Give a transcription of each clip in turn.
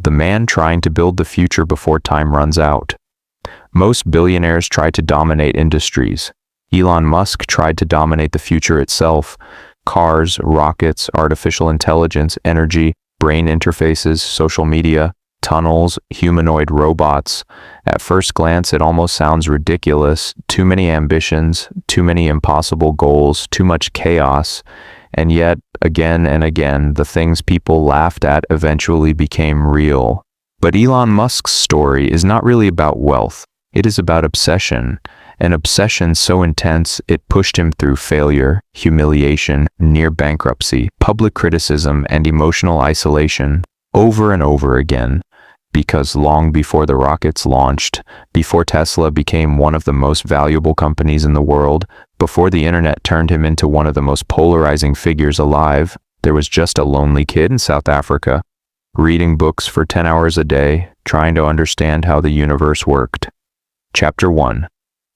the man trying to build the future before time runs out. Most billionaires try to dominate industries. Elon Musk tried to dominate the future itself. Cars, rockets, artificial intelligence, energy, brain interfaces, social media, tunnels, humanoid robots. At first glance, it almost sounds ridiculous. Too many ambitions, too many impossible goals, too much chaos. And yet, again and again, the things people laughed at eventually became real. But Elon Musk's story is not really about wealth. It is about obsession. An obsession so intense it pushed him through failure, humiliation, near bankruptcy, public criticism, and emotional isolation over and over again. Because long before the rockets launched, before Tesla became one of the most valuable companies in the world, before the internet turned him into one of the most polarizing figures alive, there was just a lonely kid in South Africa, reading books for 10 hours a day, trying to understand how the universe worked. Chapter 1.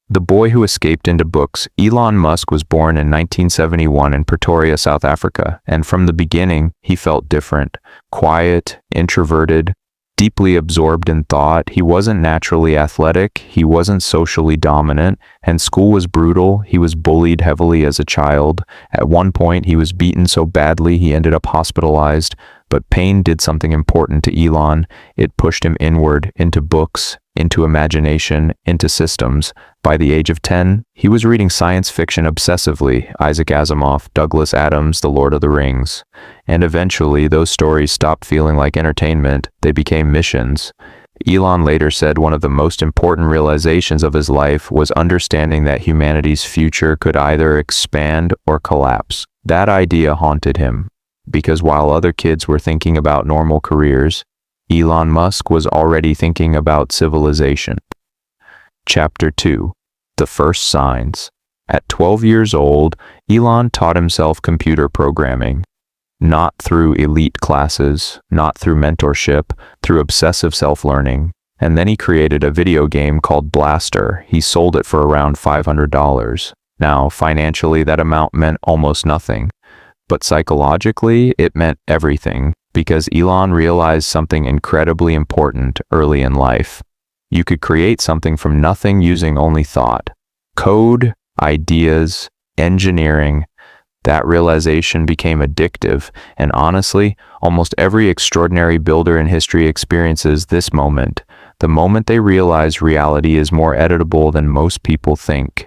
The boy who escaped into books. Elon Musk was born in 1971 in Pretoria, South Africa, and from the beginning, he felt different, quiet, introverted, deeply absorbed in thought. He wasn't naturally athletic, he wasn't socially dominant, and school was brutal. He was bullied heavily as a child. At one point, he was beaten so badly he ended up hospitalized, but pain did something important to Elon. It pushed him inward, into books, into imagination, into systems. By the age of 10, he was reading science fiction obsessively, Isaac Asimov, Douglas Adams, The Lord of the Rings. And eventually, those stories stopped feeling like entertainment, they became missions. Elon later said one of the most important realizations of his life was understanding that humanity's future could either expand or collapse. That idea haunted him, because while other kids were thinking about normal careers, Elon Musk was already thinking about civilization. Chapter 2. The First Signs. At 12 years old, Elon taught himself computer programming. Not through elite classes, not through mentorship, through obsessive self-learning. And then he created a video game called Blaster. He sold it for around $500. Now, financially, that amount meant almost nothing. But psychologically, it meant everything, because Elon realized something incredibly important early in life. You could create something from nothing using only thought. Code, ideas, engineering. That realization became addictive, and honestly, almost every extraordinary builder in history experiences this moment, the moment they realize reality is more editable than most people think.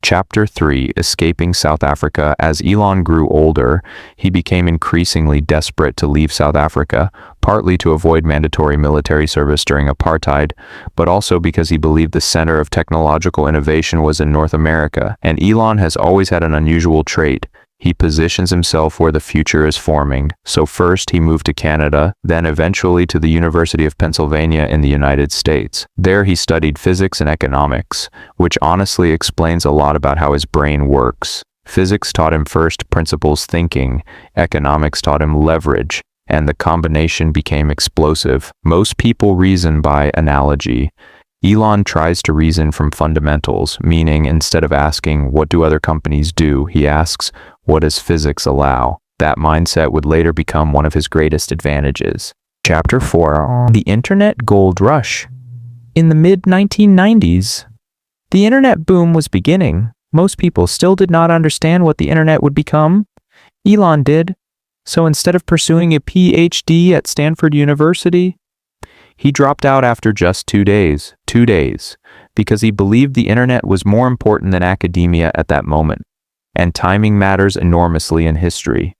Chapter 3. Escaping South Africa. As Elon grew older, he became increasingly desperate to leave South Africa, partly to avoid mandatory military service during apartheid, but also because he believed the center of technological innovation was in North America, and Elon has always had an unusual trait. He positions himself where the future is forming. So first he moved to Canada, then eventually to the University of Pennsylvania in the United States. There he studied physics and economics, which honestly explains a lot about how his brain works. Physics taught him first principles thinking, economics taught him leverage, and the combination became explosive. Most people reason by analogy. Elon tries to reason from fundamentals, meaning instead of asking, what do other companies do, he asks, what does physics allow? That mindset would later become one of his greatest advantages. Chapter 4. The Internet Gold Rush. In the mid-1990s, the internet boom was beginning. Most people still did not understand what the internet would become. Elon did. So instead of pursuing a PhD at Stanford University, he dropped out after just 2 days, because he believed the internet was more important than academia at that moment, and timing matters enormously in history.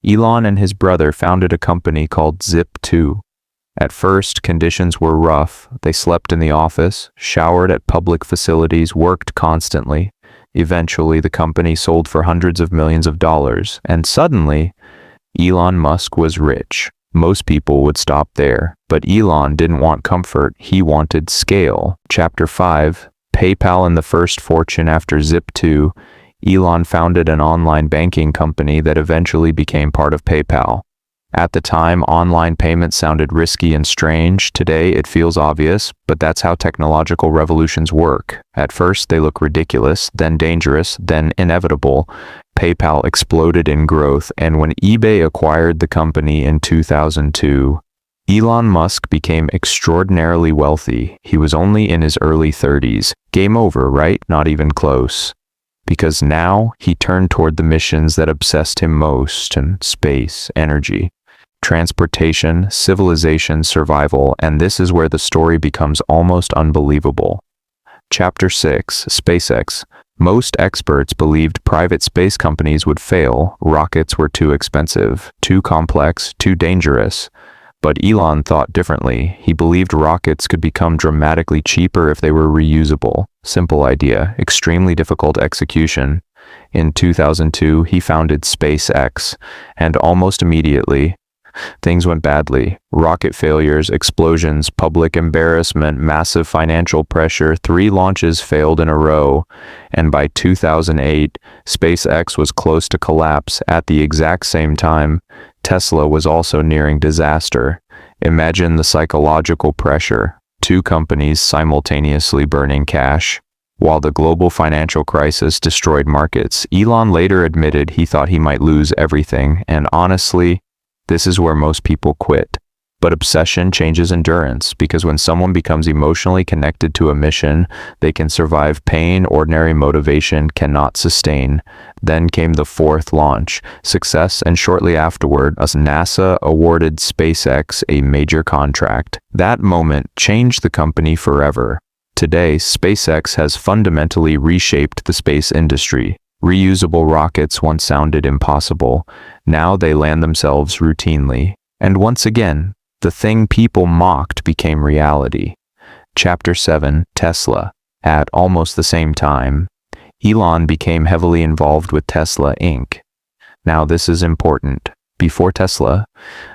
Elon and his brother founded a company called Zip2. At first, conditions were rough. They slept in the office, showered at public facilities, worked constantly. Eventually, the company sold for hundreds of millions of dollars, and suddenly, Elon Musk was rich. Most people would stop there, but Elon didn't want comfort, he wanted scale. Chapter 5. PayPal and the first fortune. After Zip2, Elon founded an online banking company that eventually became part of PayPal. At the time, online payments sounded risky and strange. Today, it feels obvious, but that's how technological revolutions work. At first, they look ridiculous, then dangerous, then inevitable. PayPal exploded in growth, and when eBay acquired the company in 2002, Elon Musk became extraordinarily wealthy. He was only in his early 30s. Game over, right? Not even close. Because now he turned toward the missions that obsessed him most, and space, energy, transportation, civilization, survival, and this is where the story becomes almost unbelievable. Chapter 6, SpaceX. Most experts believed private space companies would fail. Rockets were too expensive, too complex, too dangerous. But Elon thought differently. He believed rockets could become dramatically cheaper if they were reusable. Simple idea, extremely difficult execution. In 2002, he founded SpaceX, and almost immediately, things went badly. Rocket failures, explosions, public embarrassment, massive financial pressure. 3 launches failed in a row, and by 2008, SpaceX was close to collapse. At the exact same time, Tesla was also nearing disaster. Imagine the psychological pressure. 2 companies simultaneously burning cash. While the global financial crisis destroyed markets, Elon later admitted he thought he might lose everything, and honestly, this is where most people quit. But obsession changes endurance, because when someone becomes emotionally connected to a mission, they can survive pain ordinary motivation cannot sustain. Then came the 4th launch, success, and shortly afterward, NASA awarded SpaceX a major contract. That moment changed the company forever. Today, SpaceX has fundamentally reshaped the space industry. Reusable rockets once sounded impossible. Now they land themselves routinely. And once again, the thing people mocked became reality. Chapter 7, Tesla. At almost the same time, Elon became heavily involved with Tesla Inc. Now this is important. Before Tesla,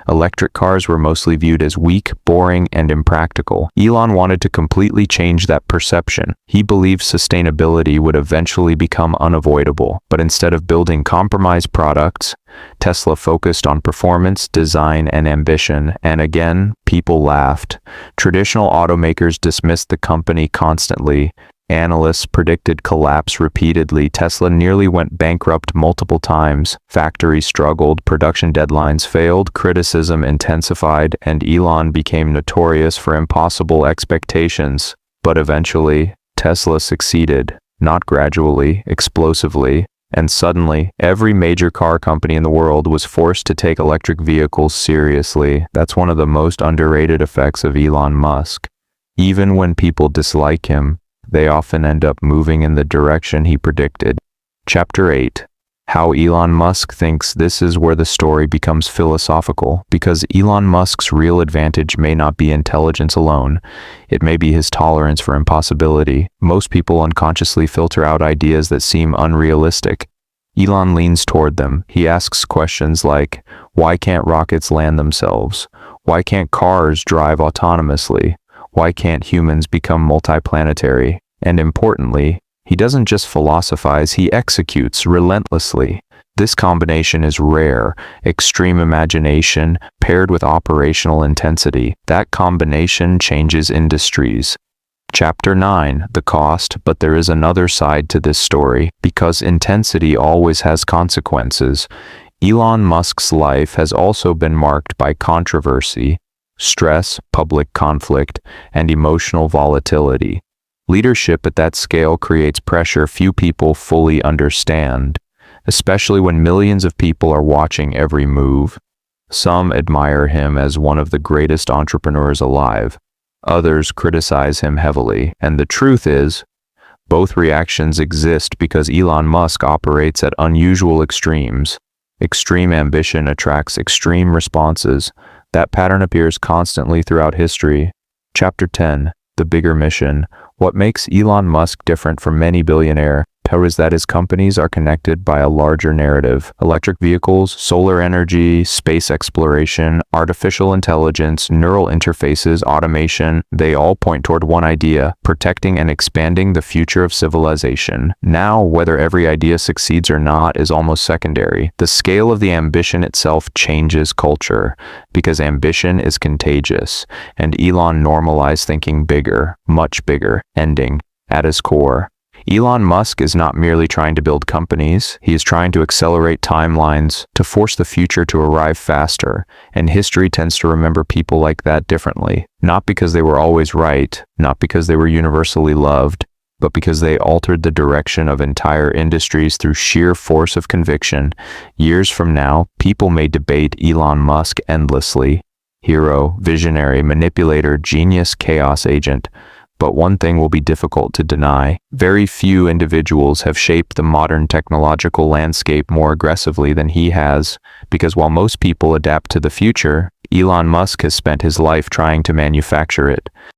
electric cars were mostly viewed as weak, boring, and impractical. Elon wanted to completely change that perception. He believed sustainability would eventually become unavoidable, but instead of building compromised products, Tesla focused on performance, design, and ambition, and again, people laughed. Traditional automakers dismissed the company constantly. Analysts predicted collapse repeatedly. Tesla nearly went bankrupt multiple times. Factories struggled, production deadlines failed, criticism intensified, and Elon became notorious for impossible expectations. But eventually, Tesla succeeded, not gradually, explosively, and suddenly, every major car company in the world was forced to take electric vehicles seriously. That's one of the most underrated effects of Elon Musk. Even when people dislike him, they often end up moving in the direction he predicted. Chapter 8. How Elon Musk thinks. This is where the story becomes philosophical, because Elon Musk's real advantage may not be intelligence alone. It may be his tolerance for impossibility. Most people unconsciously filter out ideas that seem unrealistic. Elon leans toward them. He asks questions like, why can't rockets land themselves? Why can't cars drive autonomously? Why can't humans become multiplanetary? And importantly, he doesn't just philosophize, he executes relentlessly. This combination is rare, extreme imagination paired with operational intensity. That combination changes industries. Chapter 9, the cost, but there is another side to this story, because intensity always has consequences. Elon Musk's life has also been marked by controversy, stress, public conflict, and emotional volatility. Leadership at that scale creates pressure few people fully understand, especially when millions of people are watching every move. Some admire him as one of the greatest entrepreneurs alive. Others criticize him heavily, and the truth is, both reactions exist because Elon Musk operates at unusual extremes. Extreme ambition attracts extreme responses. That pattern appears constantly throughout history. Chapter 10, the bigger mission. What makes Elon Musk different from many billionaires is that his companies are connected by a larger narrative. Electric vehicles, solar energy, space exploration, artificial intelligence, neural interfaces, automation, they all point toward one idea: protecting and expanding the future of civilization. Now, whether every idea succeeds or not is almost secondary. The scale of the ambition itself changes culture, because ambition is contagious, and Elon normalized thinking bigger, much bigger, ending. At his core, Elon Musk is not merely trying to build companies, he is trying to accelerate timelines to force the future to arrive faster, and history tends to remember people like that differently. Not because they were always right, not because they were universally loved, but because they altered the direction of entire industries through sheer force of conviction. Years from now, people may debate Elon Musk endlessly. Hero, visionary, manipulator, genius, chaos agent. But one thing will be difficult to deny. Very few individuals have shaped the modern technological landscape more aggressively than he has, because while most people adapt to the future, Elon Musk has spent his life trying to manufacture it.